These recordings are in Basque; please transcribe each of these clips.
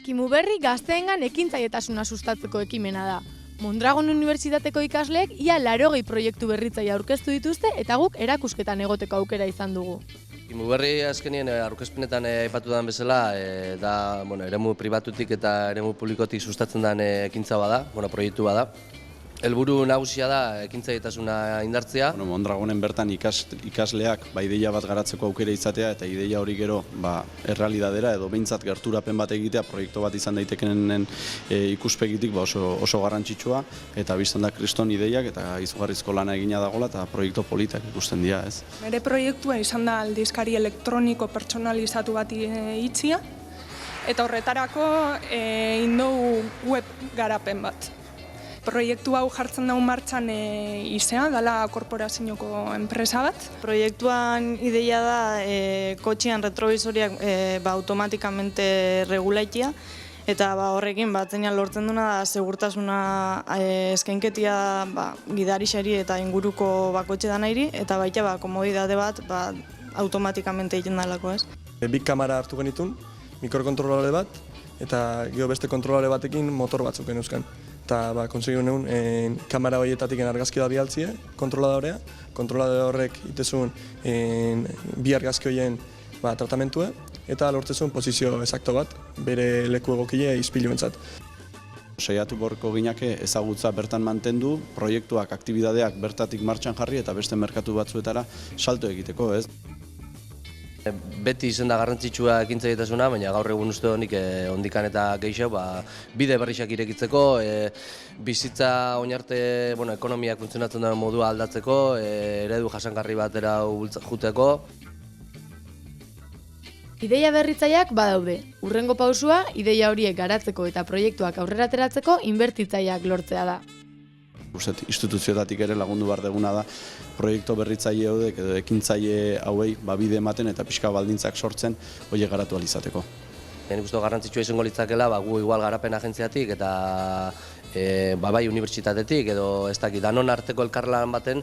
Kimuberri gazteengan ekintzailetasuna sustatzeko ekimena da. Mondragon Unibertsitateko ikasleek ia 80 proiektu berritzaile aurkeztu dituzte eta guk erakusketan egoteko aukera izan dugu. Kimuberri azkenien aurkezpenetan aipatu den bezala, da eremu pribatutik eta eremu publikotik sustatzen den ekintza bada, proiektu bada. Helburu nagusia da ekintzailetasuna indartzea. Mondragonen bertan ikasleak ideia bat garatzeko aukera izatea eta ideia hori gero errealidadera edo behintzat gerturapen bat egitea proiektu bat izan daitekenen ikuspegitik oso garrantzitsua eta biztan da kriston ideiak eta izugarrizko lana egina dagoela eta proiektu politak ikusten dira, ez. Nire proiektua izan da aldizkari elektroniko pertsonalizatu bat itzia eta horretarako indou web garapen bat. Proiektu hau jartzen daun martxan izea, dala korporazioko enpresa bat. Proiektuan ideia da kotxean retrovisoriak automatikamente regulaitia eta horrekin batzenia lortzen duna da segurtasuna eskainketia gidarixeri eta inguruko bakotxe danairi eta baita komodidade bat automatikamente egiten dalako, ez. Big kamera hartu genitun, mikrokontrolore bat eta gero beste kontrolore batekin motor batzuk genuzkan. Eta konsegiu nuen kamera horietatik argazki da bialtzie, kontroladorea. Kontroladore horrek itezun bi argazki horien tratamentua eta lortzezun posizio exacto bat, bere leku egokile izpilu bentzat. Saiatu borko ginake ezagutza bertan mantendu, proiektuak, aktibidadeak bertatik martxan jarri eta beste merkatu batzuetara salto egiteko, ez? Beti izen da garrantzitsua ekintzailetasuna, baina gaur egun uste honik ondikan eta gehiago bide berriak irekitzeko, bizitza oinarte ekonomiak funtzionatzen den modua aldatzeko, eredu jasangarri batera juteko. Ideia berritzaileak badaude. Hurrengo pausua, ideia horiek garatzeko eta proiektuak aurrera ateratzeko inbertitzaileak lortzea da. Instituzioetatik ere lagundu behar deguna da proiektu berritzaile hauek edo ekintzaile hauei bide ematen eta pixka baldintzak sortzen horiek garatu ahal izateko. Nik uste garrantzitsua izango litzakela gu igual garapen agentziatik eta bai unibertsitatetik edo ez dakit danon arteko elkarlan baten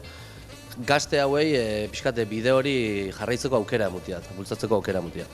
gazte hauei pixkate bide hori jarraitzeko aukera emutia, bultzatzeko aukera emutia.